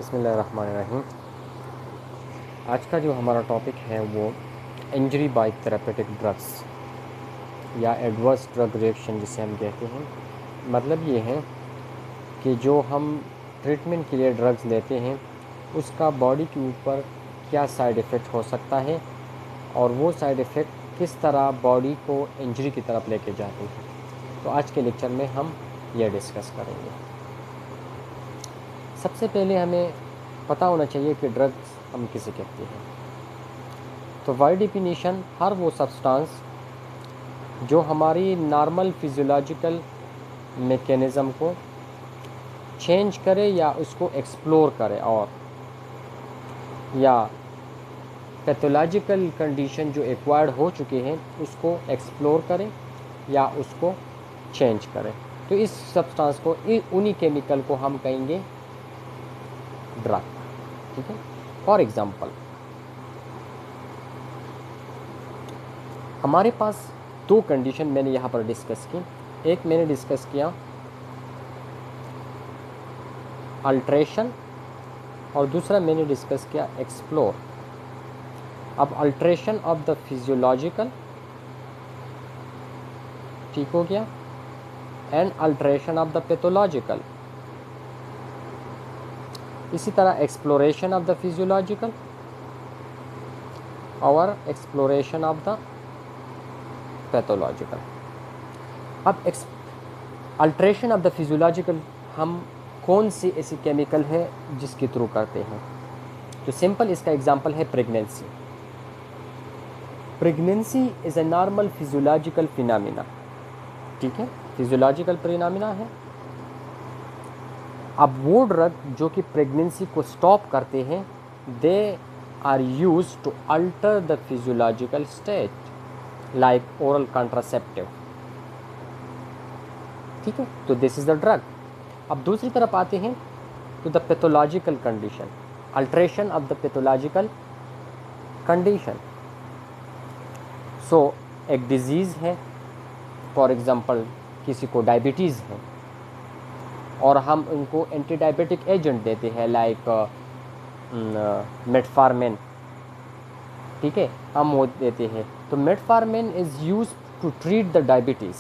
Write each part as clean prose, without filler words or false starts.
बिस्मिल्लाहिर्रहमानिर्रहीम। आज का जो हमारा टॉपिक है वो इंजरी बाय थेरेपेटिक ड्रग्स या एडवर्स ड्रग रिएक्शन जिसे हम कहते हैं। मतलब ये है कि जो हम ट्रीटमेंट के लिए ड्रग्स लेते हैं उसका बॉडी के ऊपर क्या साइड इफ़ेक्ट हो सकता है और वो साइड इफ़ेक्ट किस तरह बॉडी को इंजरी की तरफ लेके जाते हैं। तो आज के लेक्चर में हम ये डिस्कस करेंगे। सबसे पहले हमें पता होना चाहिए कि ड्रग्स हम किसे कहते हैं। तो बाय डेफिनेशन हर वो सब्सटेंस जो हमारी नॉर्मल फिजियोलॉजिकल मैकेनिज़्म को चेंज करे या उसको एक्सप्लोर करे और या पैथोलॉजिकल कंडीशन जो एक्वायर्ड हो चुके हैं उसको एक्सप्लोर करे या उसको चेंज करे। तो इस सब्सटेंस को उन्हीं केमिकल को हम कहेंगे ड्रग। ठीक है। फॉर एग्जांपल हमारे पास दो कंडीशन मैंने यहाँ पर डिस्कस की। एक मैंने डिस्कस किया अल्ट्रेशन और दूसरा मैंने डिस्कस किया एक्सप्लोर। अब अल्ट्रेशन ऑफ द फिजियोलॉजिकल ठीक हो गया and alteration of the pathological. इसी तरह एक्सप्लोरेशन ऑफ द फिजियोलॉजिकल और एक्सप्लोरेशन ऑफ द पैथोलॉजिकल। अब अल्ट्रेशन ऑफ द फिजियोलॉजिकल हम कौन सी ऐसी केमिकल है जिसके थ्रू करते हैं। तो सिंपल इसका एग्जांपल है pregnancy. Pregnancy is a normal physiological phenomena. ठीक है, फिजियोलॉजिकल फिनोमेना है। अब वो ड्रग जो कि प्रेगनेंसी को स्टॉप करते हैं they are use to alter the physiological state like oral contraceptive. ठीक है, तो दिस इज द ड्रग। अब दूसरी तरफ आते हैं to the pathological condition, alteration of the pathological condition. So एक डिजीज़ है, फॉर एग्जांपल किसी को डायबिटीज़ है और हम उनको एंटी डायबिटिक एजेंट देते हैं लाइक मेटफॉर्मिन। ठीक है, हम वो देते हैं। तो metformin is use to treat the diabetes.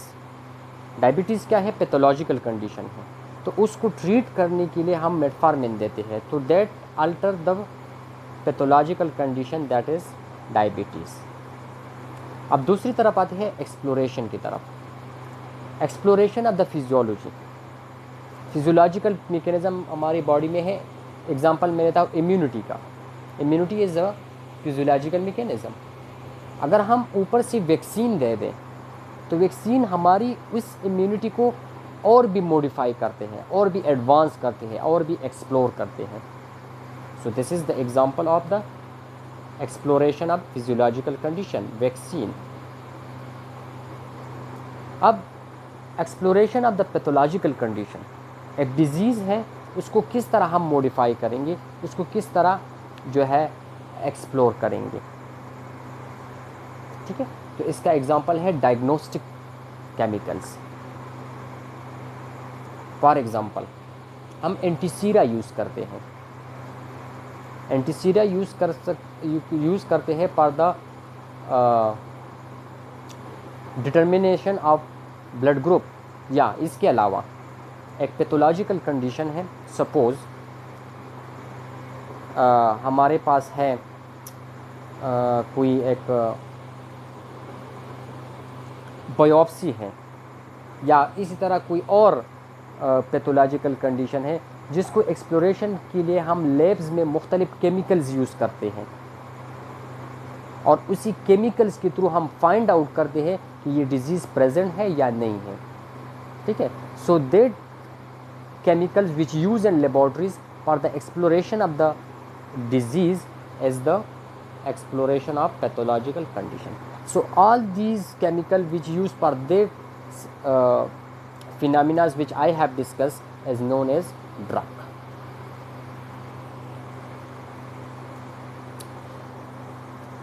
Diabetes क्या है? पैथोलॉजिकल कंडीशन है, तो उसको ट्रीट करने के लिए हम मेटफॉर्मिन देते हैं। तो that alter the pathological condition that is diabetes. अब दूसरी तरफ आते हैं एक्सप्लोरेशन की तरफ। Exploration of the physiology, physiological mechanism हमारी बॉडी में है। एग्जांपल मैं लेता हूँ इम्यूनिटी का। Immunity is a physiological mechanism. अगर हम ऊपर से वैक्सीन दे दें तो वैक्सीन हमारी उस इम्यूनिटी को और भी मॉडिफाई करते हैं, और भी एडवांस करते हैं, और भी एक्सप्लोर करते हैं। So this is the example of the exploration of physiological condition, vaccine. अब exploration of the pathological condition, एक डिजीज़ है उसको किस तरह हम मॉडिफाई करेंगे, उसको किस तरह जो है एक्सप्लोर करेंगे। ठीक है, तो इसका एग्जांपल है डायग्नोस्टिक केमिकल्स। फॉर एग्जांपल हम एंटीसीरा यूज़ करते हैं। एंटीसीरा यूज़ करते हैं for the determination of blood group. या इसके अलावा एक पैथोलॉजिकल कंडीशन है, सपोज़ हमारे पास है कोई एक बायोप्सी है या इसी तरह कोई और पैथोलॉजिकल कंडीशन है जिसको एक्सप्लोरेशन के लिए हम लैब्स में मुख्तलिफ केमिकल्स यूज़ करते हैं और उसी केमिकल्स के थ्रू हम फाइंड आउट करते हैं कि ये डिजीज़ प्रेजेंट है या नहीं है। ठीक है, so that chemicals which used in laboratories for the exploration of the disease is the exploration of pathological condition. So all these chemicals which used for the phenomena which I have discussed is known as drug.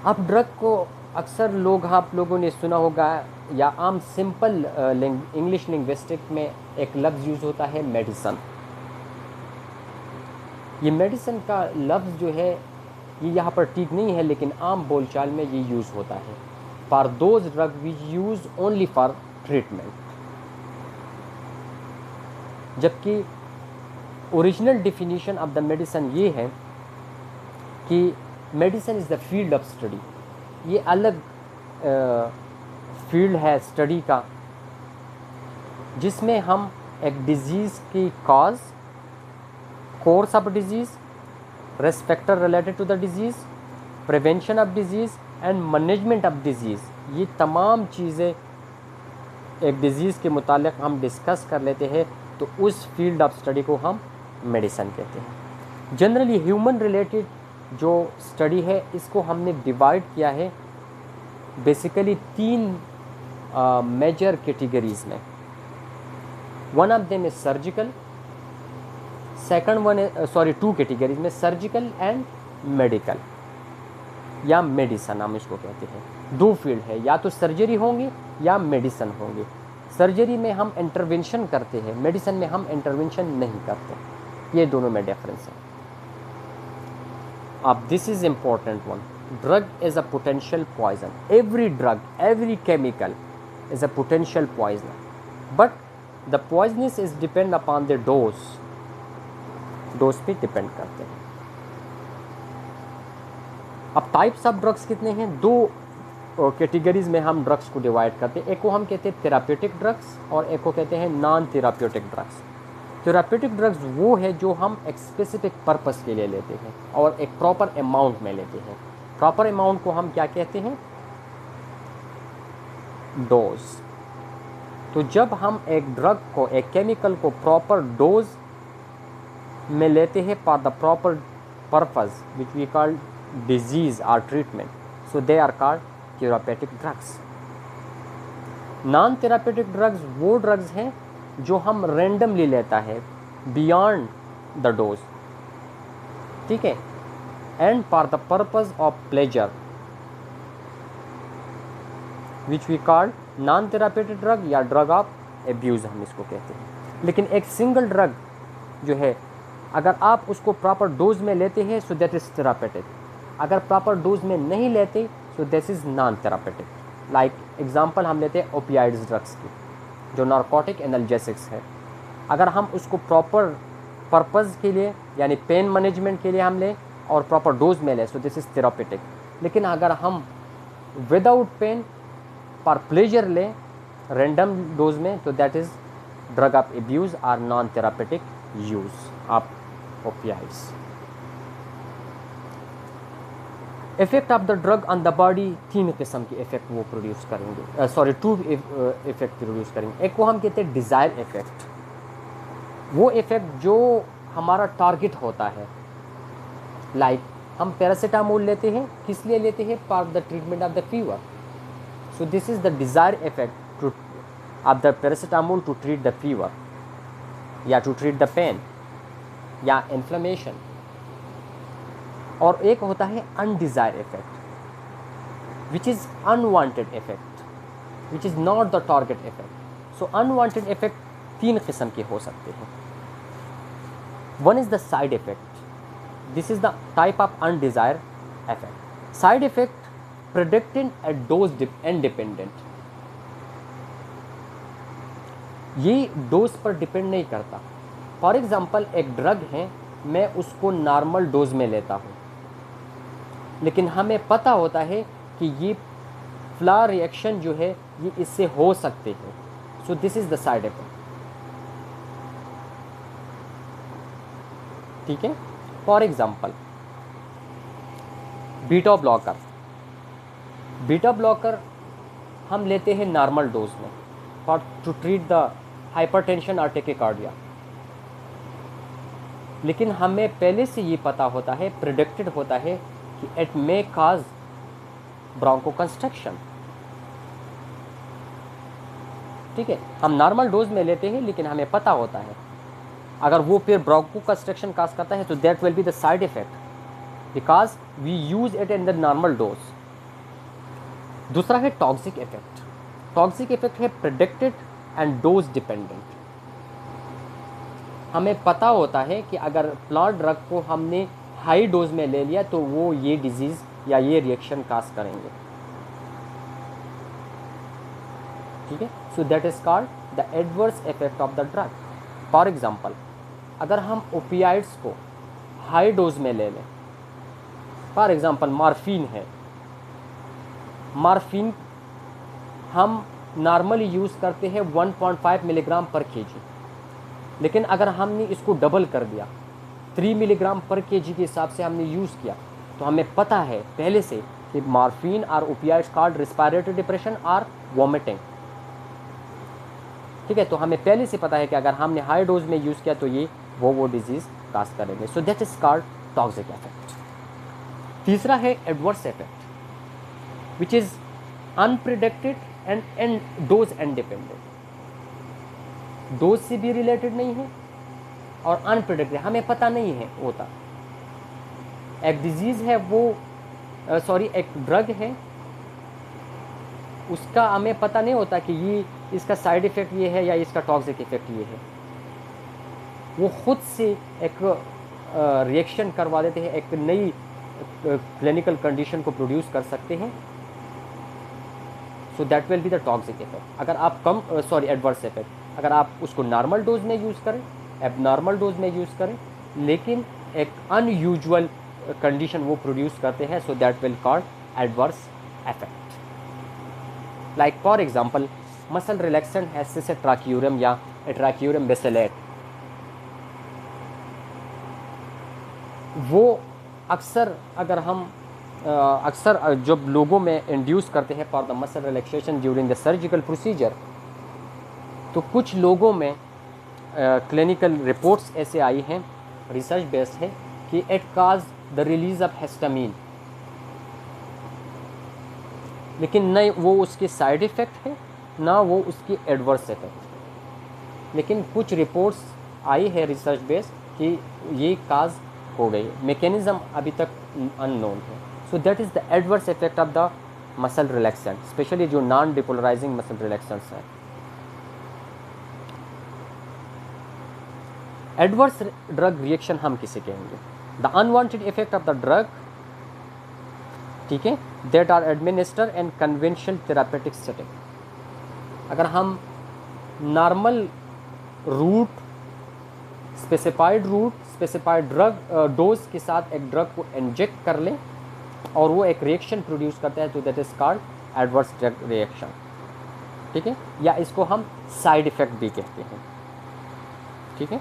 अब drug को अक्सर आप लोगों ने सुना होगा या आम सिंपल इंग्लिश लिंग्विस्टिक में एक लफ्ज़ यूज़ होता है मेडिसन। ये मेडिसिन का लफ्ज़ जो है ये यहाँ पर ठीक नहीं है, लेकिन आम बोलचाल में ये यूज़ होता है for those drug which use only for treatment, जबकि original definition of the medicine ये है कि medicine is the field of study. ये अलग फील्ड है स्टडी का, जिसमें हम एक डिजीज़ की cause, course of disease, risk factor related to the disease, prevention of disease and management of disease, ये तमाम चीज़ें एक डिज़ीज़ के मुतालिक हम डिस्कस कर लेते हैं, तो उस फील्ड ऑफ स्टडी को हम मेडिसिन कहते हैं। जनरली ह्यूमन रिलेटेड जो स्टडी है इसको हमने डिवाइड किया है बेसिकली 3 मेजर कैटेगरीज़ में। One of them is surgical, second one is 2 categories में, सर्जिकल एंड मेडिकल या मेडिसन हम इसको कहते हैं। 2 फील्ड है, या तो सर्जरी होंगी या मेडिसन होंगी। सर्जरी में हम इंटरवेंशन करते हैं, मेडिसिन में हम इंटरवेंशन नहीं करते। ये दोनों में डिफरेंस है। अब this is important one, drug is a potential poison. Every drug, every chemical is a potential poison, but the poisonous is depend upon the dose पे डिपेंड करते हैं। अब टाइप्स ऑफ ड्रग्स कितने हैं? 2 कैटेगरीज में हम ड्रग्स को divide करते हैं। एक को हम कहते हैं थेराप्यूटिक ड्रग्स और एक को कहते हैं non therapeutic drugs. Therapeutic drugs वो है जो हम एक स्पेसिफिक पर्पस के लिए लेते हैं और एक प्रॉपर अमाउंट में लेते हैं। प्रॉपर अमाउंट को हम क्या कहते हैं? डोज। तो जब हम एक ड्रग को, एक केमिकल को प्रॉपर डोज में लेते हैं for the proper purpose which we call disease और treatment, so they are called therapeutic drugs. Non therapeutic drugs वो ड्रग्स हैं जो हम रैंडमली लेता है बियॉन्ड द डोज, ठीक है, and for the purpose of pleasure which we call non therapeutic drug या ड्रग ऑफ एब्यूज़ हम इसको कहते हैं। लेकिन एक सिंगल ड्रग जो है, अगर आप उसको प्रॉपर डोज में लेते हैं सो दैट इज़ थेराप्यूटिक, अगर प्रॉपर डोज में नहीं लेते सो this is non therapeutic. Like example हम लेते हैं ओपियाइड्स ड्रग्स की, जो नारकोटिक एनाल्जेसिक्स है। अगर हम उसको प्रॉपर पर्पज़ के लिए यानी पेन मैनेजमेंट के लिए हम लें और प्रॉपर डोज में लें सो दिस इज़ थेराप्यूटिक। लेकिन अगर हम विदाउट पेन पर प्लेजर लें रैंडम डोज में तो that is drug of abuse और non therapeutic use of opioids. Effect of the drug on the body, 3 किस्म के इफेक्ट वो प्रोड्यूस करेंगे, 2 इफेक्ट प्रोड्यूस करेंगे। एक को हम कहते हैं डिज़ायर इफेक्ट, वो इफेक्ट जो हमारा टारगेट होता है। लाइक हम पैरासीटामोल लेते हैं, किस लिए लेते हैं? For the treatment of the fever, so this is the desire effect of the paracetamol to treat the fever या टू ट्रीट द पेन या इन्फ्लेमेशन। और एक होता है undesire effect which is unwanted effect, which is not the target effect. So unwanted effect 3 किस्म के हो सकते हैं। One is the side effect, this is the type of undesire effect. Side effect predicted eight dose independent, ये dose पर depend नहीं करता। For example एक ड्रग है, मैं उसको नॉर्मल डोज में लेता हूँ, लेकिन हमें पता होता है कि ये फ्ला रिएक्शन जो है ये इससे हो सकते हैं, so this is the side effect, ठीक है। For example beta blocker, beta blocker हम लेते हैं नॉर्मल डोज में for to treat the hypertension और टेकिकार्डिया, लेकिन हमें पहले से ये पता होता है, प्रेडिक्टेड होता है कि इट मे काज ब्रोंकोकंस्ट्रक्शन, ठीक है। हम नॉर्मल डोज में लेते हैं लेकिन हमें पता होता है अगर वो फिर ब्रोंकोकंस्ट्रक्शन काज करता है तो that will be the side effect because we use it in the normal dose. दूसरा है टॉक्सिक इफेक्ट। टॉक्सिक इफेक्ट है प्रेडिक्टेड एंड डोज डिपेंडेंट। हमें पता होता है कि अगर प्लांट ड्रग को हमने हाई डोज में ले लिया तो वो ये डिजीज़ या ये रिएक्शन काज करेंगे, ठीक है। So that is called the adverse effect of the drug. For example, अगर हम ओपियाइड्स को हाई डोज में ले लें, फॉर एग्जांपल मॉर्फिन है, मॉर्फिन हम नॉर्मली यूज़ करते हैं 1.5 मिलीग्राम पर केजी, लेकिन अगर हमने इसको डबल कर दिया 3 मिलीग्राम पर केजी के हिसाब से हमने यूज़ किया, तो हमें पता है पहले से कि मॉर्फिन और ओपियाइड्स कॉल्ड रिस्पायरेटरी डिप्रेशन और वॉमिटिंग, ठीक है। तो हमें पहले से पता है कि अगर हमने हाई डोज में यूज़ किया तो ये वो डिजीज़ काज करेंगे। सो that is called toxic effect. तीसरा है adverse effect which is unpredicted and dose independent. Dose से भी रिलेटेड नहीं है और अनप्रिडिक्टेड, हमें पता नहीं है होता। एक डिजीज़ है वो एक ड्रग है, उसका हमें पता नहीं होता कि ये इसका साइड इफ़ेक्ट ये है या इसका टॉक्सिक इफ़ेक्ट ये है। वो खुद से एक रिएक्शन करवा देते हैं, एक नई क्लिनिकल कंडीशन को प्रोड्यूस कर सकते हैं। So that will be the toxic effect. अगर आप एडवर्स इफेक्ट, अगर आप उसको नॉर्मल डोज में यूज़ करें, एबनॉर्मल डोज में यूज़ करें, लेकिन एक अनयूजुअल कंडीशन वो प्रोड्यूस करते हैं, so that will called adverse effect. Like for example muscle relaxant है ट्राक्यूरम या ट्राक्यूरम बेसिलेट, वो अक्सर अगर हम जब लोगों में इंड्यूस करते हैं for the muscle relaxation during the surgical procedure, तो कुछ लोगों में क्लिनिकल रिपोर्ट्स ऐसे आई हैं, रिसर्च बेस्ड है, कि it cause the release of histamine, लेकिन न वो उसके साइड इफ़ेक्ट है ना वो उसकी एडवर्स इफेक्ट। लेकिन कुछ रिपोर्ट्स आई है रिसर्च बेस्ड कि ये काज हो गई, मैकेनिज्म अभी तक अननोन है। So that is the adverse effect of the muscle relaxant, especially जो नॉन डिपोलराइजिंग मसल रिलैक्सेंट्स हैं। एडवर्स ड्रग रिएक्शन हम किसे कहेंगे? The unwanted effect of the drug, ठीक है, that are administer and conventional therapeutic setting. अगर हम normal route, specified drug dose के साथ एक ड्रग को इंजेक्ट कर लें और वो एक रिएक्शन प्रोड्यूस करता है, तो that is called adverse drug reaction, ठीक है, या इसको हम साइड इफ़ेक्ट भी कहते हैं, ठीक है।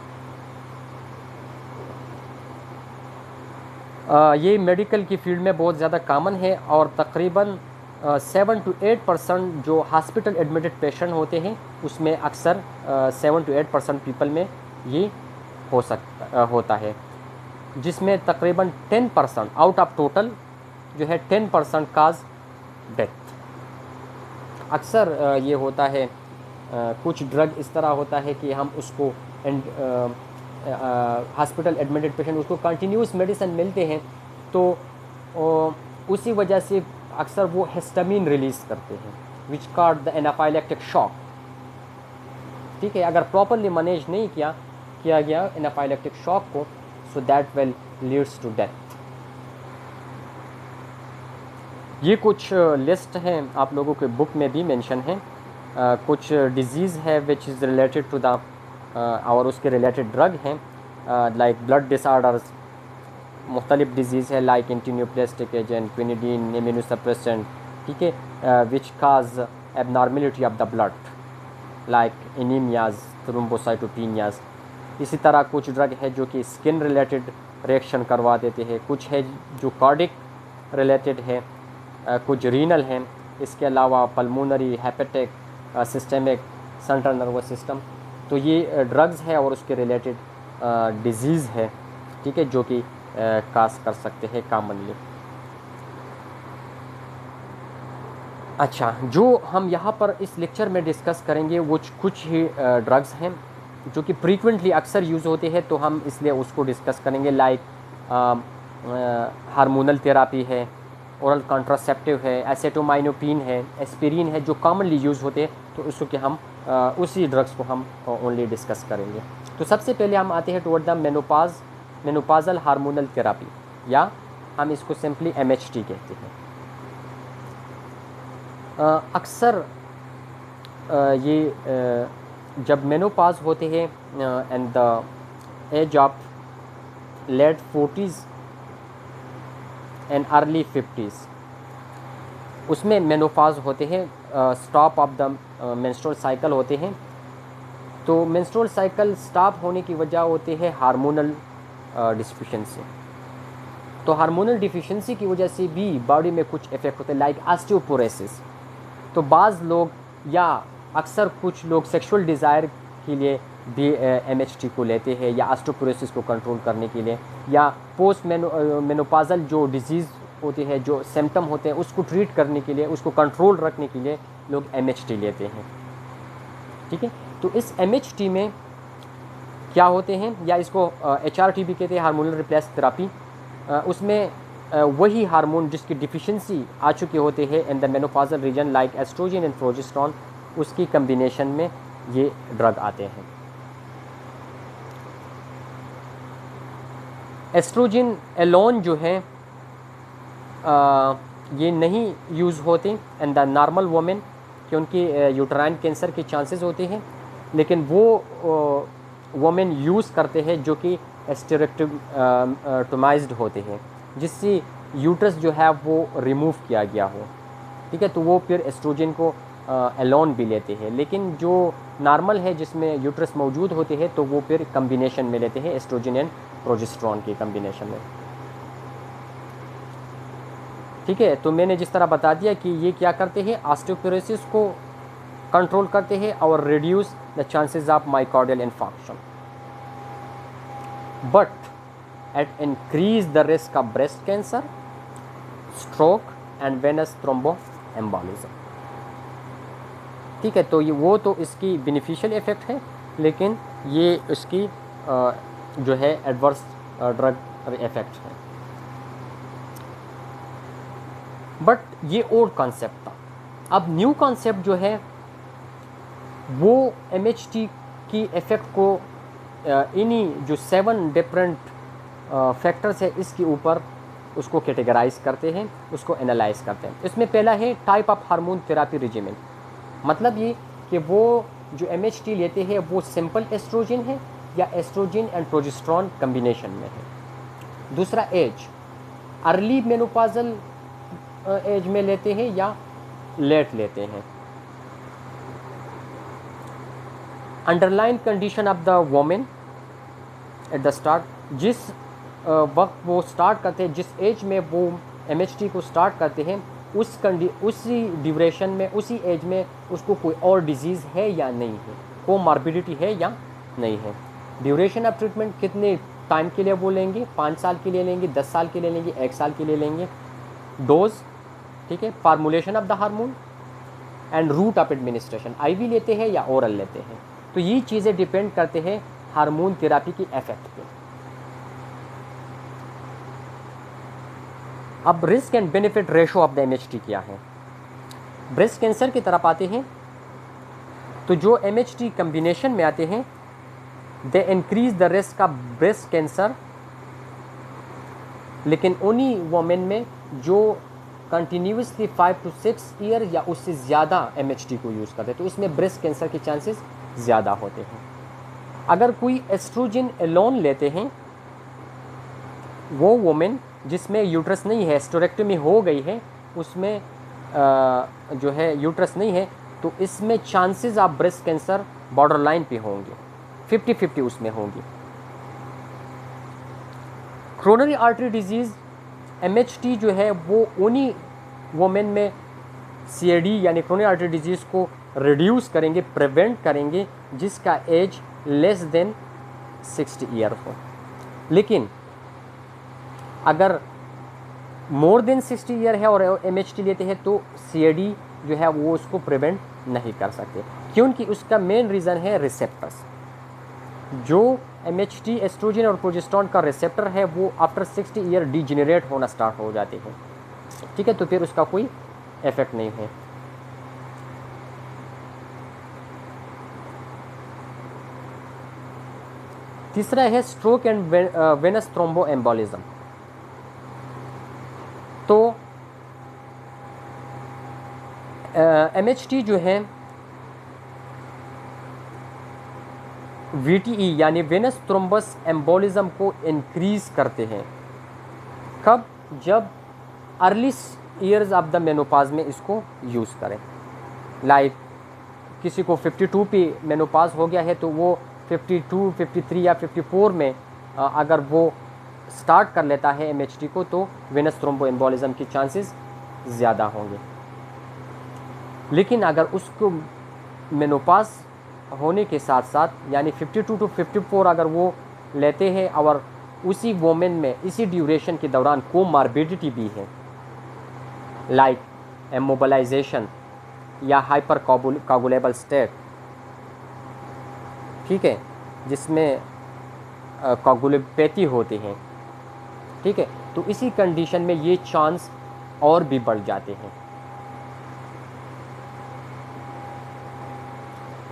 ये मेडिकल की फील्ड में बहुत ज़्यादा कॉमन है और तकरीबन 7 to 8% जो हॉस्पिटल एडमिटेड पेशेंट होते हैं उसमें अक्सर 7 to 8% पीपल में ये होता है, जिसमें तकरीबन 10% आउट ऑफ टोटल जो है 10% काज डेथ। अक्सर ये होता है, कुछ ड्रग इस तरह होता है कि हम उसको हॉस्पिटल एडमिटेड पेशेंट उसको कंटिन्यूस मेडिसिन मिलते हैं, तो उसी वजह से अक्सर वो हिस्टामिन रिलीज़ करते हैं which cause the anaphylactic shock, ठीक है। अगर प्रॉपरली मैनेज नहीं किया गया एनाफाइलेक्टिक शॉक को, so that will leads to death. ये कुछ लिस्ट हैं, आप लोगों के बुक में भी मेंशन है। कुछ डिजीज़ है which is related to the और उसके रिलेटेड ड्रग हैं, लाइक ब्लड डिसऑर्डर्स, मुख्तलिफ डिजीज़ है like antineoplastic agent, quinidine, immunosuppressant, ठीक है, which cause abnormality of the blood like anaemias, thrombocytopenias. इसी तरह कुछ ड्रग है जो कि स्किन रिलेटेड रिएक्शन करवा देते हैं, कुछ है जो कार्डिक रिलेटेड है, कुछ रीनल हैं, इसके अलावा pulmonary, hepatic, systemic, central nervous system. तो ये ड्रग्स है और उसके रिलेटेड डिजीज़ है, ठीक है, जो कि काज कर सकते हैं कॉमनली। अच्छा, जो हम यहाँ पर इस लेक्चर में डिस्कस करेंगे वो कुछ ही ड्रग्स हैं जो कि फ्रीक्वेंटली अक्सर यूज़ होते हैं, तो हम इसलिए उसको डिस्कस करेंगे। लाइक हार्मोनल थेरापी है, ओरल कॉन्ट्रासेप्टिव है, एसेटोमाइनोपिन है, एस्पिरिन है, जो कॉमनली यूज़ होते हैं, तो उसको कि हम उसी ड्रग्स को हम ओनली डिस्कस करेंगे। तो सबसे पहले हम आते हैं टुवर्ड द मेनोपाजल हार्मोनल थेरापी, या हम इसको सिंपली MHT कहते हैं। अक्सर ये जब मेनोपाज होते हैं and the age of late 40s and early 50s, उसमें मेनोपाज होते हैं, stop of the menstrual cycle होते हैं। तो मेंस्ट्रुअल साइकिल स्टॉप होने की वजह होती है हार्मोनल डिफिशिएंसी। तो हार्मोनल डिफिशिएंसी की वजह से भी बॉडी में कुछ इफेक्ट होते हैं, लाइक ऑस्टियोपोरोसिस। तो बाज़ लोग या अक्सर कुछ लोग सेक्सुअल डिज़ायर के लिए भी MHT को लेते हैं, या ऑस्टियोपोरोसिस को कंट्रोल करने के लिए, या पोस्ट मेनोपाजल जो डिजीज़ होती है, जो सिम्टम होते हैं, उसको ट्रीट करने के लिए, उसको कंट्रोल रखने के लिए लोग MHT लेते हैं। ठीक है, तो इस MHT में क्या होते हैं, या इसको HRT भी कहते हैं, हार्मोनल रिप्लेस थेरापी। उसमें वही हार्मोन जिसकी डिफिशिएंसी आ चुके होते हैं in the menopausal region, like oestrogen and progesterone, उसकी कम्बिनेशन में ये ड्रग आते हैं। एस्ट्रोजन एलोन जो है ये नहीं यूज़ होते इन द नॉर्मल वुमेन, क्योंकि यूट्राइन कैंसर के चांसेस होते हैं, लेकिन वो वुमेन यूज़ करते हैं जो कि एस्टेरेक्टोमाइज्ड होते हैं, जिससे यूट्रस जो है वो रिमूव किया गया हो। ठीक है, तो वो फिर एस्ट्रोजन को एलोन भी लेते हैं, लेकिन जो नॉर्मल है जिसमें यूट्रस मौजूद होते हैं तो वो फिर कम्बिनेशन में लेते हैं, एस्ट्रोजन एंड प्रोजेस्टेरोन के कम्बिनेशन में। ठीक है, तो मैंने जिस तरह बता दिया कि ये क्या करते हैं, ऑस्टियोपोरोसिस को कंट्रोल करते हैं और reduce the chances of myocardial infarction, but at increase the risk of breast cancer, stroke and venous thromboembolism. ठीक है, तो ये वो तो इसकी बेनिफिशियल इफ़ेक्ट है, लेकिन ये उसकी जो है एडवर्स ड्रग इफ़ेक्ट है। बट ये ओल्ड कॉन्सेप्ट था। अब न्यू कॉन्सेप्ट जो है वो MHT की इफ़ेक्ट को इन्हीं जो 7 डिफरेंट फैक्टर्स है इसके ऊपर उसको कैटेगराइज करते हैं, उसको एनालाइज करते हैं। इसमें पहला है टाइप ऑफ हार्मोन थेरापी रिजिमेंट, मतलब ये कि वो जो MHT लेते हैं वो सिंपल एस्ट्रोजन है या एस्ट्रोजन एंड प्रोजेस्टेरोन कम्बिनेशन में है। दूसरा एज, अर्ली मेनोपाजल एज में लेते हैं या लेट लेते हैं। Underline condition of the women at the start, जिस वक्त वो स्टार्ट करते हैं, जिस एज में वो MHT को स्टार्ट करते हैं, उसी ड्यूरेशन में, उसी एज में उसको कोई और डिजीज़ है या नहीं है, कोमॉर्बिडिटी है या नहीं है। ड्यूरेशन ऑफ ट्रीटमेंट कितने टाइम के लिए वो लेंगे, 5 साल के लिए लेंगे, 10 साल के लिए लेंगे, 1 साल के लिए लेंगे। डोज, ठीक है, formulation of the hormone and route of administration, IV लेते हैं या ओरल लेते हैं। तो ये चीज़ें डिपेंड करते हैं हार्मोन थेरापी की इफेक्ट पे। अब risk and benefit ratio of the MHT क्या है। ब्रेस्ट कैंसर की तरफ आते हैं तो जो MHT कम्बिनेशन में आते हैं, they increase the risk of breast cancer, लेकिन उन्हीं वोमेन में जो कंटिन्यूसली 5 to 6 ईयर या उससे ज़्यादा MHT को यूज़ करते हैं, तो इसमें ब्रेस्ट कैंसर के चांसेस ज़्यादा होते हैं। अगर कोई एस्ट्रोजन एलोन लेते हैं, वो वोमेन जिसमें यूट्रस नहीं है, हिस्टेरेक्टमी हो गई है, उसमें जो है यूट्रस नहीं है, तो इसमें chances of breast cancer border line पे होंगे, 50-50 उसमें होंगी। क्रोनरी आर्टरी डिजीज़ MHT जो है वो उन्हीं वोमेन में CAD यानी क्रोनरी आर्टरी डिजीज़ को रिड्यूस करेंगे, प्रिवेंट करेंगे, जिसका एज लेस देन 60 ईयर हो। लेकिन अगर मोर देन 60 ईयर है और MHT लेते हैं तो CAD जो है वो उसको प्रिवेंट नहीं कर सकते, क्योंकि उसका मेन रीज़न है रिसेप्टर्स। जो MHT एस्ट्रोजन और प्रोजेस्टेरोन का रिसेप्टर है वो आफ्टर 60 ईयर डिजेनरेट होना स्टार्ट हो जाते हैं। ठीक है, तो फिर उसका कोई इफेक्ट नहीं है। तीसरा है stroke and venous thromboembolism. तो MHT जो है VTE यानी वेनस थ्रोम्बस एम्बोलिज्म को इंक्रीज करते हैं। कब? जब early years of the menopause में इसको यूज़ करें। लाइक किसी को 52 पे मेनोपाज हो गया है तो वो 52, 53 या 54 में अगर वो स्टार्ट कर लेता है MHT को तो वेनस थ्रोम्बो एम्बोलिज्म की चांसेस ज़्यादा होंगे। लेकिन अगर उसको मेनोपाज होने के साथ साथ यानी 52 to 54 अगर वो लेते हैं और उसी वोमेन में इसी ड्यूरेशन के दौरान कोमॉर्बिडिटी भी है, लाइक एमोबलाइजेशन या हाइपर कोगुलेबल स्टेट, ठीक है, जिसमें कोगुलोपैथी होती है, ठीक है, तो इसी कंडीशन में ये चांस और भी बढ़ जाते हैं।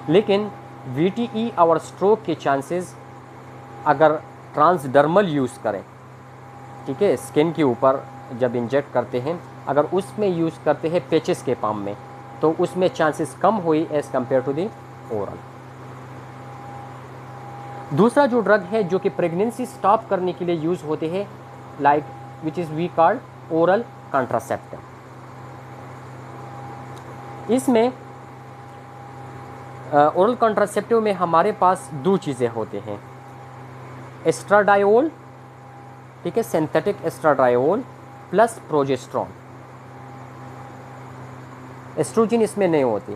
लेकिन VTE और स्ट्रोक के चांसेस अगर ट्रांसडर्मल यूज़ करें, ठीक है, स्किन के ऊपर जब इंजेक्ट करते हैं, अगर उसमें यूज़ करते हैं पेचेस के पाम में, तो उसमें चांसेस कम हुई as compare to the oral. दूसरा जो ड्रग है जो कि प्रेगनेंसी स्टॉप करने के लिए यूज़ होते हैं, like which is we called oral contraceptive. इसमें ओरल कॉन्ट्रासेप्टिव में हमारे पास दो चीज़ें होते हैं, एस्ट्राडायोल, ठीक है, synthetic estradiol plus progesterone. Estrogen इसमें नहीं होती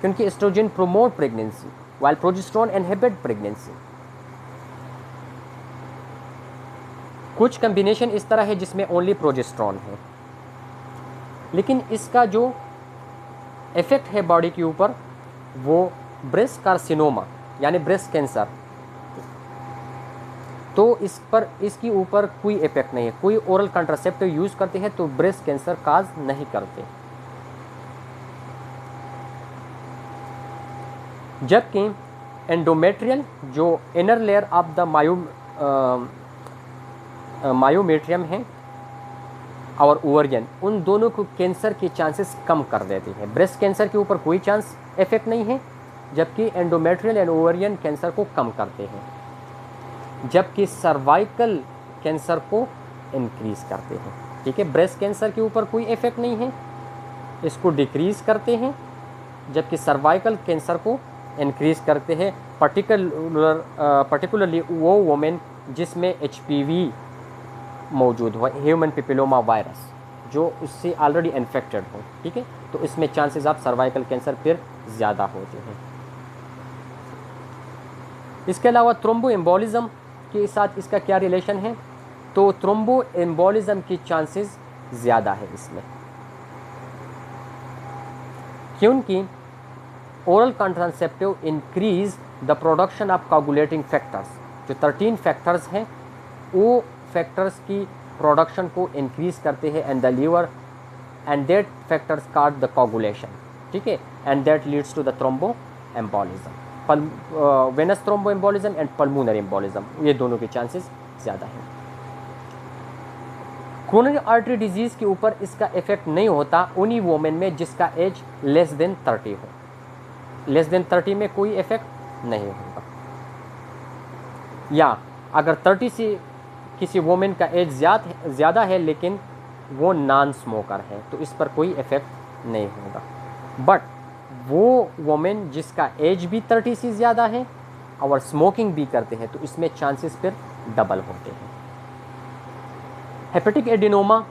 क्योंकि estrogen promote pregnancy while progesterone inhibit pregnancy. कुछ कॉम्बिनेशन इस तरह है जिसमें ओनली प्रोजेस्ट्रॉन है, लेकिन इसका जो इफेक्ट है बॉडी के ऊपर वो ब्रेस्ट कार्सिनोमा यानी ब्रेस्ट कैंसर, तो इस पर इसके ऊपर कोई इफेक्ट नहीं है। कोई ओरल कॉन्ट्रासेप्टिव यूज़ करते हैं तो ब्रेस्ट कैंसर काज नहीं करते। जबकि एंडोमेट्रियल जो inner layer of the myometrium है और ओवरियन, उन दोनों को कैंसर के चांसेस कम कर देते हैं। ब्रेस्ट कैंसर के ऊपर कोई चांस इफेक्ट नहीं है, जबकि एंडोमेट्रियल एंड ओवरियन कैंसर को कम करते हैं, जबकि सर्वाइकल कैंसर को इंक्रीज करते हैं। ठीक है, ब्रेस्ट कैंसर के ऊपर कोई इफेक्ट नहीं है, इसको डिक्रीज करते हैं, जबकि सर्वाइकल कैंसर को इंक्रीज करते हैं। पर्टिकुलरली वो वोमेन जिसमें HPV मौजूद हो, ह्यूमन पिपिलोमा वायरस, जो उससे ऑलरेडी इन्फेक्टेड हो, ठीक है, तो इसमें चांसेस ऑफ सर्वाइकल कैंसर फिर ज़्यादा होते हैं। इसके अलावा थ्रोम्बो एम्बोलिज्म के साथ इसका क्या रिलेशन है? तो थ्रोम्बो एम्बोलिज्म की चांसेस ज़्यादा है इसमें, क्योंकि oral contraceptive increase the production of coagulating factors. जो 13 फैक्टर्स हैं वो फैक्टर्स की प्रोडक्शन को इंक्रीज करते हैं and the liver, and that factors cause the coagulation, ठीक है, and that leads to the thromboembolism, venous thromboembolism and pulmonary embolism, ये दोनों के चांसेस ज़्यादा हैं। कोरोनरी आर्टरी डिजीज़ के ऊपर इसका इफेक्ट नहीं होता उन्हीं वोमेन में जिसका एज लेस देन 30 हो। लेस देन 30 में कोई इफेक्ट नहीं होगा, या अगर 30 से किसी वोमेन का एज ज़्यादा है लेकिन वो नॉन स्मोकर है तो इस पर कोई इफेक्ट नहीं होगा। बट वो वोमेन जिसका एज भी 30 से ज़्यादा है और स्मोकिंग भी करते हैं तो इसमें चांसेस फिर डबल होते हैं। हेपेटिक एडिनोमा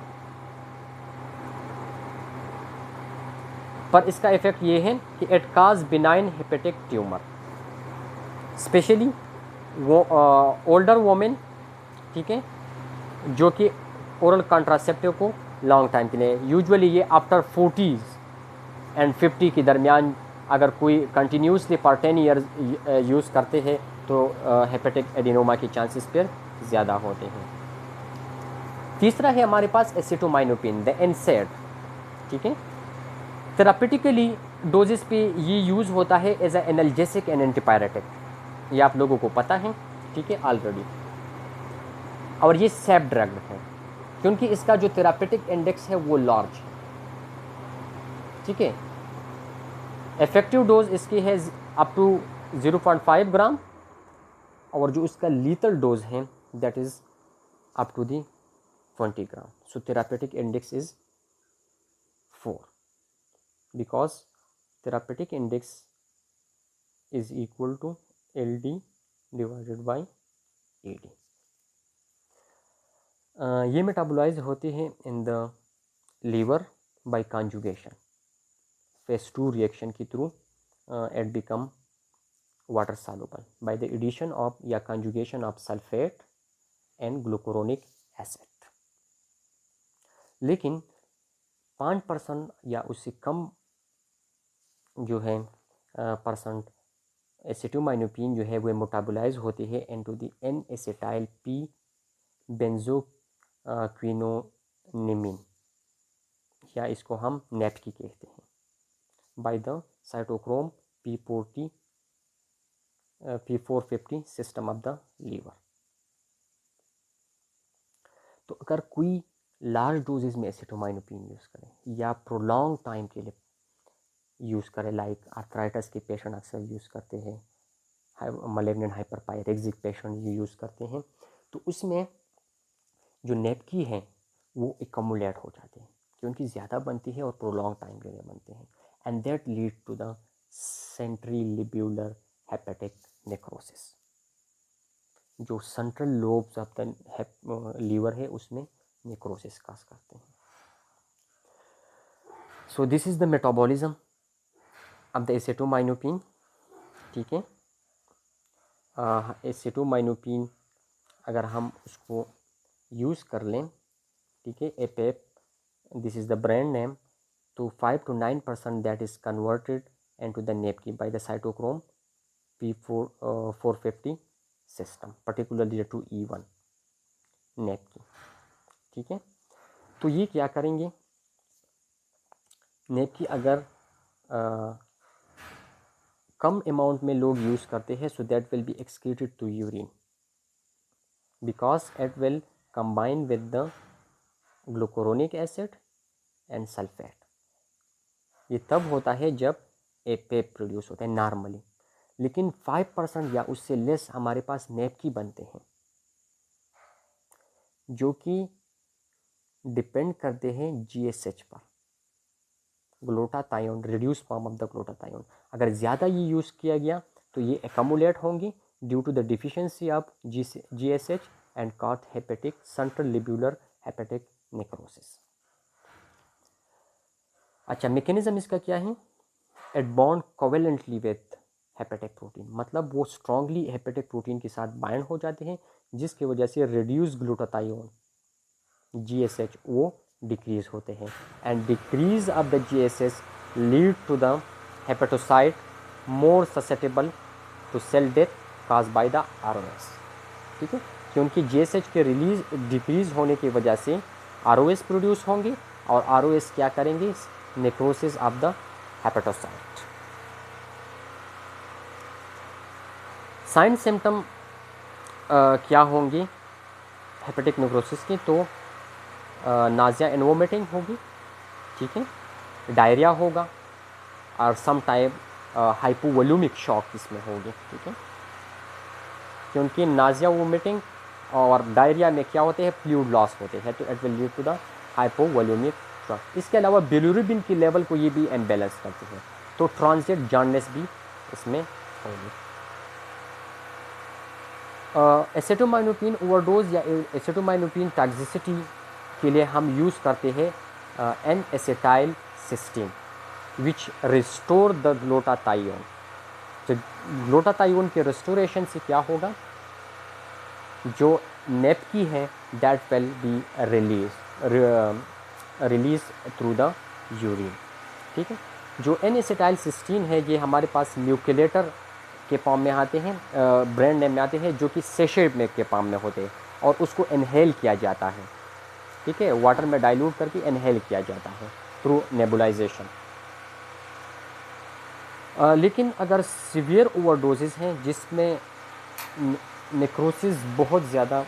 पर इसका इफेक्ट ये है कि it cause benign hepatic tumour, specially वो ओल्डर वोमेन, ठीक है, जो कि ओरल कॉन्ट्रासेप्टिव को लॉन्ग टाइम के लिए, यूजुअली ये आफ्टर 40s एंड 50 के दरमियान अगर कोई कंटिन्यूसली फॉर 10 ईयर्स यूज़ करते हैं तो हेपेटिक एडिनोमा की चांसेस फिर ज़्यादा होते हैं। तीसरा है हमारे पास एसिटोमाइनोपिन, द NSAID, ठीक है, थेरापेटिकली डोजेस पे ये यूज़ होता है as a analgesic and antipyretic, ये आप लोगों को पता है। ठीक है, ऑलरेडी, और ये सेफ ड्रग्ड है क्योंकि इसका जो थेरापेटिक इंडेक्स है वो लार्ज है, ठीक है। इफेक्टिव डोज इसकी है अप टू 0.5 ग्राम, और जो इसका लीथल डोज है that is up to the 20 gram. So therapeutic index is 4 because therapeutic index is equal to LD divided by AD। ये मेटाबोलाइज होते हैं in the liver by conjugation, phase 2 reaction के through it become water soluble by the addition of या conjugation of sulfate and glucuronic acid। लेकिन 5% या उससे कम जो है परसेंट एसिटोमाइनोपिन जो है वो मेटाबोलाइज होती है इनटू द N-acetyl P बेंजोक्विनोनिमीन, या इसको हम नेपकी कहते हैं, by the cytochrome P450 system of the liver. तो अगर कोई लार्ज डोजेज में एसिटोमाइनोपिन यूज़ करें या प्रोलॉन्ग टाइम के लिए यूज़ करें, लाइक आर्थराइटिस के पेशेंट अक्सर यूज़ करते हैं, मलेग्नेंट हाइपरपायरेक्सिक पेशेंट यूज़ करते हैं, तो उसमें जो नेपकी है वो एकमुलेट हो जाते हैं क्योंकि ज़्यादा बनती है और प्रोलॉन्ग टाइम के लिए बनते हैं, and that lead to the centrilobular hepatic necrosis. जो central lobes of the liver है उसमें नेक्रोसिस काज करते हैं। So this is the metabolism of the acetaminophen, ठीक है। एसिटोमाइनोपिन अगर हम उसको यूज़ कर लें, ठीक है, एपेप, this is the brand name, तो 5 to 9% that is converted into the NAPQI by the cytochrome P450 system, particularly to E1 NAPQI, ठीक है। तो ये क्या करेंगे, नेपकी अगर कम अमाउंट में लोग यूज़ करते हैं, so that will be excreted to urine because it will combine with the glucuronic acid and sulphate. ये तब होता है जब एपेप प्रोड्यूस होता है नॉर्मली, लेकिन 5% या उससे लेस हमारे पास नेपकी बनते हैं जो कि डिपेंड करते हैं GSH पर, glutathione, reduce form of the glutathione. अगर ज़्यादा ये यूज़ किया गया तो ये एकमुलेट होंगी due to the deficiency of GSH and cause hepatic central lobular hepatic necrosis. अच्छा, मैकेनिज्म इसका क्या है, it bond covalently with hepatic protein, मतलब वो स्ट्रांगली हेपेटिक प्रोटीन के साथ बाइंड हो जाते हैं जिसकी वजह से रिड्यूस ग्लूटाथायोन GSH वो डिक्रीज होते हैं, and decrease of the GSH lead to the hepatocyte more susceptible to cell death cause by the ROS, ठीक है, क्योंकि GSH के रिलीज डिक्रीज होने की वजह से ROS प्रोड्यूस होंगे और ROS क्या करेंगे, necrosis of the hepatocyte. Sign symptom क्या होंगे हेपेटिक नेक्रोसिस की, तो नाजिया एंड वोमिटिंग होगी, ठीक है, डायरिया होगा और सम टाइप हाइपोवोल्यूमिक शॉक इसमें होगी, ठीक है, क्योंकि नाजिया वोमिटिंग और डायरिया में क्या होते हैं, फ्लूइड लॉस होते हैं, तो it will lead to the hypovolemic shock. इसके अलावा बिलिरुबिन की लेवल को ये भी इम्बैलेंस करते हैं, तो ट्रांजिट जॉन्डिस भी इसमें होगी। एसिटोमाइनोपिन ओवरडोज या एसिटोमाइनोपिन टॉक्सिसिटी के लिए हम यूज़ करते हैं N-acetyl cysteine which restore the glutathione. तो ग्लूटाथायोन के रिस्टोरेशन से क्या होगा, जो नेपकी है that will be release through the urine, ठीक है। जो N-acetyl cysteine है ये हमारे पास म्यूकिलेटर के फॉर्म में आते हैं, ब्रांड नेम में आते हैं, जो कि सेशेट में के फॉर्म में होते हैं और उसको इनहेल किया जाता है, ठीक है, वाटर में डाइल्यूट करके इनहेल किया जाता है थ्रू नेबुलाइजेशन। लेकिन अगर सीवियर ओवरडोजेस हैं जिसमें नेक्रोसिस बहुत ज़्यादा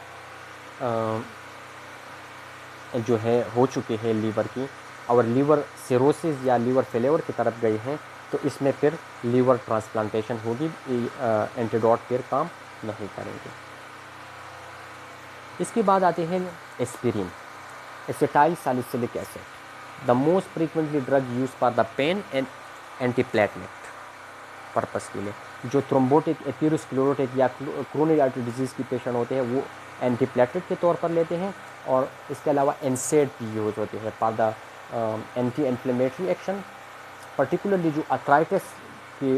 जो है हो चुके हैं लीवर की, और लीवर सिरोसिस या लीवर फेलियर की तरफ गए हैं, तो इसमें फिर लीवर ट्रांसप्लांटेशन होगी, एंटीडोट फिर काम नहीं करेंगे। इसके बाद आते हैं aspirin, acetyl salicylic acid, the most frequently drug use for the pain and antiplatelet purpose के लिए। जो थ्रोम्बोटिक, एथेरोस्क्लेरोटिक या क्रोनिक आर्टरी डिजीज़ की पेशेंट होते हैं वो एंटीप्लेटलेट के तौर पर लेते हैं, और इसके अलावा एनसेड भी यूज होते हैं for the anti inflammatory action. Particularly जो अर्थराइटिस के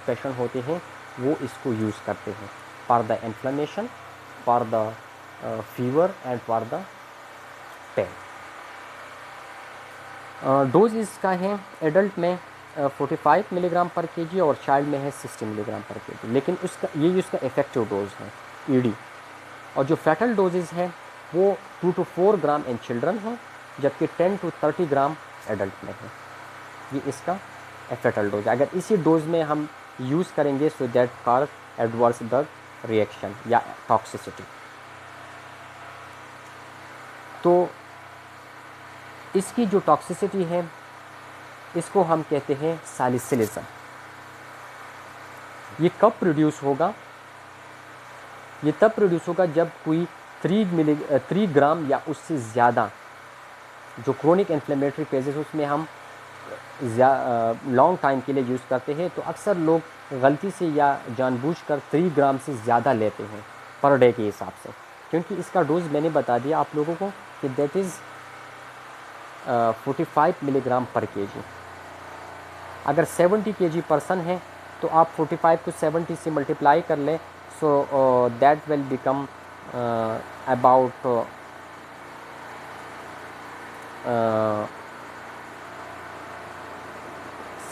पेशेंट होते हैं वो इसको यूज़ करते हैं for the inflammation, for the fever and for the pain. Dose इसका है एडल्ट में 45 मिलीग्राम पर केजी और चाइल्ड में है 60 मिलीग्राम पर केजी, लेकिन ये इसका इफेक्टिव डोज है ईडी। और जो फैटल डोजेज़ है वो 2 to 4 ग्राम इन चिल्ड्रन है, जबकि 10 to 30 ग्राम एडल्ट में है। ये इसका फैटल डोज। अगर इसी डोज में हम यूज़ करेंगे so that cause adverse drug reaction या टॉक्सिसिटी। तो इसकी जो टॉक्सिसिटी है इसको हम कहते हैं सैलिसिलिज्म। ये कब प्रोड्यूस होगा? ये तब प्रोड्यूस होगा जब कोई 3 ग्राम या उससे ज़्यादा जो क्रोनिक इन्फ्लेमेटरी फेजेस उसमें हम लॉन्ग टाइम के लिए यूज़ करते हैं, तो अक्सर लोग गलती से या जानबूझकर 3 ग्राम से ज़्यादा लेते हैं पर डे के हिसाब से, क्योंकि इसका डोज मैंने बता दिया आप लोगों को कि दैट इज़ 45 मिलीग्राम पर केजी। अगर 70 केजी पर्सन है तो आप 45 को 70 से मल्टीप्लाई कर लें, सो that will become about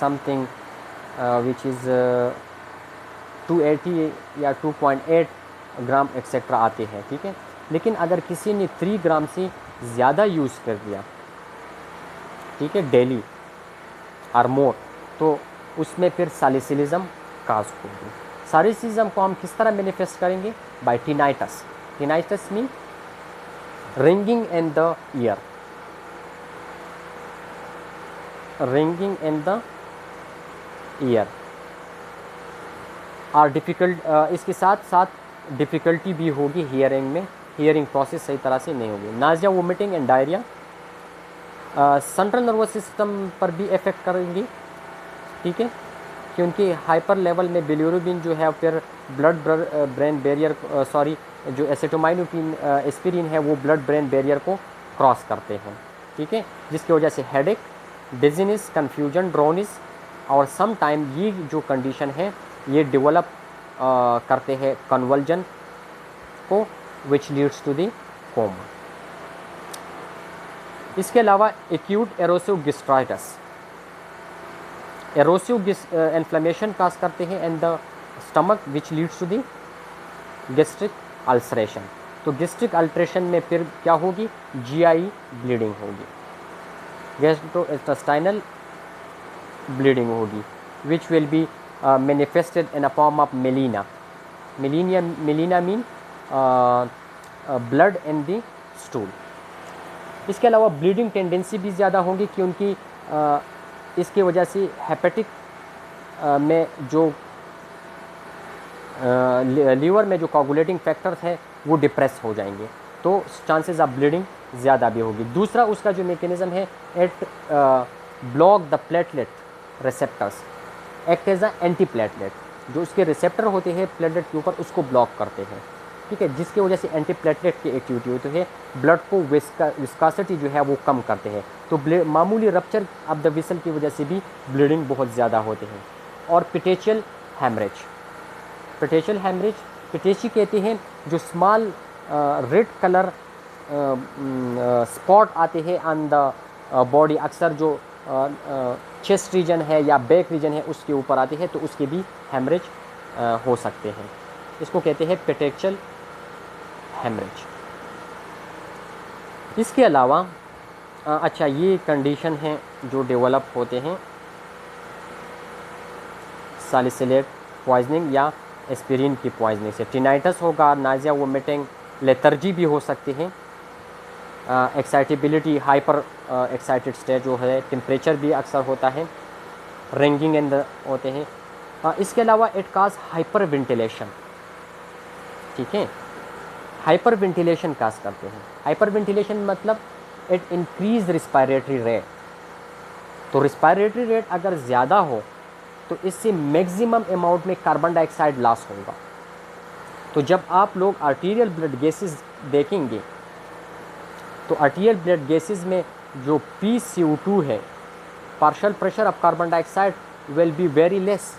something which is 280 या 2.8 ग्राम एक्सेट्रा आते हैं, ठीक है। लेकिन अगर किसी ने 3 ग्राम से ज़्यादा यूज़ कर दिया, ठीक है, डेली और मोर, तो उसमें फिर सैलिसिलिज्म काज होगी। सैलिसिलिज्म को हम किस तरह मैनिफेस्ट करेंगे? By tinnitus. Tinnitus mean ringing in the ear, ringing in the ear, और डिफ़िकल्ट, इसके साथ साथ डिफ़िकल्टी भी होगी हियरिंग में, हियरिंग प्रोसेस सही तरह से नहीं होगी। Nazia, vomiting and diarrhoea central nervous system पर भी इफ़ेक्ट करेंगी, ठीक है, क्योंकि हाइपर लेवल में बिलिरुबिन जो है फिर ब्लड ब्रेन बैरियर, जो एसिटामिनोफेन एस्पिरिन है वो ब्लड ब्रेन बैरियर को क्रॉस करते हैं, ठीक है, जिसकी वजह से हेडेक, डिजीनेस, कन्फ्यूजन, ड्रोनिस, और सम टाइम ये जो कंडीशन है ये डेवलप करते हैं कन्वल्जन को, which leads to the coma. इसके अलावा acute erosive gastritis, erosive inflammation cause करते हैं in the stomach which leads to the gastric ulceration. तो गैस्ट्रिक अल्ट्रेशन में फिर क्या होगी? जीआई ब्लीडिंग होगी, गैस्ट्रोइंटेस्टाइनल ब्लीडिंग होगी, which will be manifested in a form of melena. Melena mean blood in the stool. इसके अलावा ब्लीडिंग टेंडेंसी भी ज़्यादा होगी, क्योंकि इसकी वजह से हेपेटिक में जो लीवर में जो कोगुलेटिंग फैक्टर्स हैं वो डिप्रेस हो जाएंगे, तो चांसेस ऑफ ब्लीडिंग ज़्यादा भी होगी। दूसरा उसका जो मैकेनिज़्म है, it block the platelet receptors, act as a anti platelet. जो उसके रिसेप्टर होते हैं प्लेटलेट के ऊपर उसको ब्लॉक करते हैं, ठीक है, जिसकी वजह से एंटी प्लेटलेट की एक्टिविटी होती है, ब्लड को विस्कासिटी जो है वो कम करते हैं। तो मामूली रप्चर ऑफ द विसल की वजह से भी ब्लीडिंग बहुत ज़्यादा होते हैं। और पिटेशियल हैमरेज, पिटेशियल हैमरेज, पिटेशी कहते हैं जो स्मॉल रेड कलर स्पॉट आते हैं ऑन द बॉडी, अक्सर जो चेस्ट रीजन है या बैक रीजन है उसके ऊपर आते हैं, तो उसके भी हैमरेज हो सकते हैं। इसको कहते हैं पेटेक्चुअल हैमरेज। इसके अलावा अच्छा, ये कंडीशन है जो डेवलप होते हैं सैलिसिलेट पॉइजनिंग या एस्पिरिन की पॉइजनिंग से। टिनाइटस होगा, नाजिया, वोमिटिंग, लेथर्जी भी हो सकती है, एक्साइटेबिलिटी, हाइपर एक्साइटेड स्टेट जो है, टेम्परेचर भी अक्सर होता है, रिंगिंग इन द होते हैं। इसके अलावा इट काज हाइपर वेंटिलेशन, ठीक है, हाइपर वेंटिलेशन काज करते हैं। हाइपर वेंटिलेशन मतलब इट इंक्रीज रिस्पायरेटरी रेट। तो रिस्पायरेटरी रेट अगर ज़्यादा हो तो इससे मैक्सिमम अमाउंट में कार्बन डाइऑक्साइड लॉस होगा। तो जब आप लोग आर्टीरियल ब्लड गैसेस देखेंगे तो आर्टीरियल ब्लड गैसेस में जो PCO2 है, partial pressure of carbon dioxide will be very less.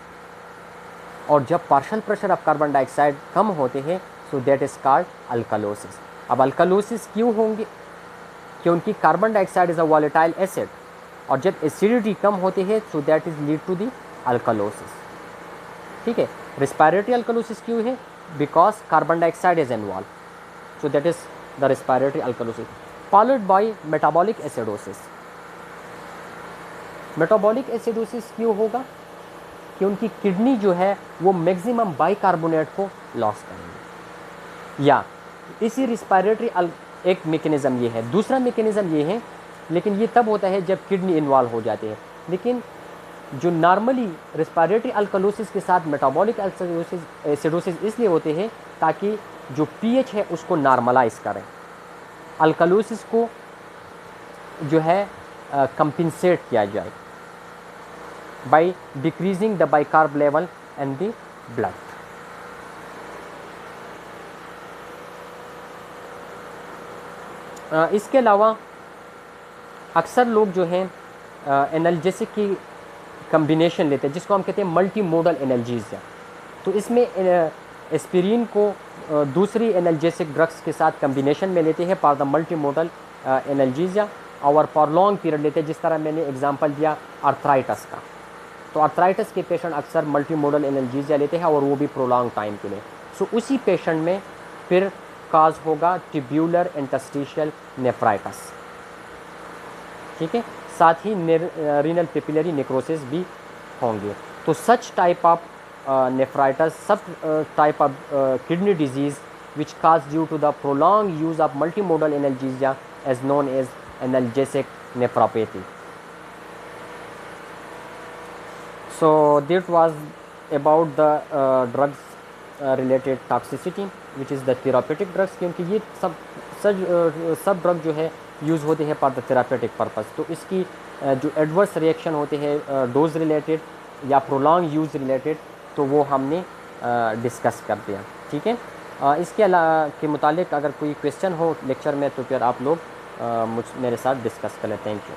और जब partial pressure of carbon dioxide कम होते हैं so that is called alkalosis. अब अल्कालोसिस क्यों होंगे? क्योंकि carbon dioxide is a volatile acid, और जब एसिडिटी कम होती है so that is lead to the alkalosis, ठीक है। रिस्पायरेटरी अल्कालोसिस क्यों है? Because carbon dioxide is involve, so that is the respiratory alkalosis. Followed by metabolic acidosis. Metabolic acidosis क्यों होगा? क्योंकि किडनी जो है वो मैक्सिमम बाइकार्बोनेट को लॉस करेंगे। या इसी रिस्पायरेटरी एक मैकेनिज़्म ये है। दूसरा मैकेनिज़्म ये है, लेकिन ये तब होता है जब किडनी इन्वॉल्व हो जाती है। लेकिन जो नॉर्मली रिस्पायरेटरी अल्कालोसिस के साथ मेटाबॉलिक एसिडोसिस इसलिए होते हैं ताकि जो pH है उसको नॉर्मलाइज करें, अल्कालोसिस को जो है कंपनसेट किया जाए by decreasing the bicarb level in the blood. इसके अलावा अक्सर लोग जो हैं एनाल्जेसिक की कम्बिनेशन लेते हैं, जिसको हम कहते हैं मल्टी मोडल एनाल्जेसिया। तो इसमें एस्पिरिन को दूसरी एनाल्जेसिक ड्रग्स के साथ कम्बिनेशन में लेते हैं for the multi modal analgesia, और फॉर लॉन्ग पीरियड लेते हैं। जिस तरह मैंने एग्जांपल दिया आर्थराइटिस का, तो आर्थराइटिस के पेशेंट अक्सर मल्टी मोडल एनाल्जेसिया लेते हैं और वो भी प्रोलॉन्ग टाइम के लिए। सो उसी पेशेंट में फिर काज होगा ट्यूब्यूलर इंटरस्टिशियल नेफ्राइटिस, ठीक है। साथ ही रीनल पेपिलरी नेक्रोसिस भी होंगे। तो सच टाइप ऑफ नेफ्राइटिस, सब type of kidney disease which cause due to the prolong use of multimodal analgesia as known as analgesic nephropathy. So that was about the drugs related toxicity which is the therapeutic drugs, क्योंकि ये सब drug जो है use होते हैं for the therapeutic purpose. तो इसकी जो एडवर्स रिएक्शन होते हैं डोज रिलेटेड या प्रोलॉन्ग यूज़ रिलेटेड, तो वो हमने डिस्कस कर दिया, ठीक है। इसके अलावा के मुतालिक अगर कोई क्वेश्चन हो लेक्चर में तो फिर आप लोग मेरे साथ डिस्कस कर लें। Thank you.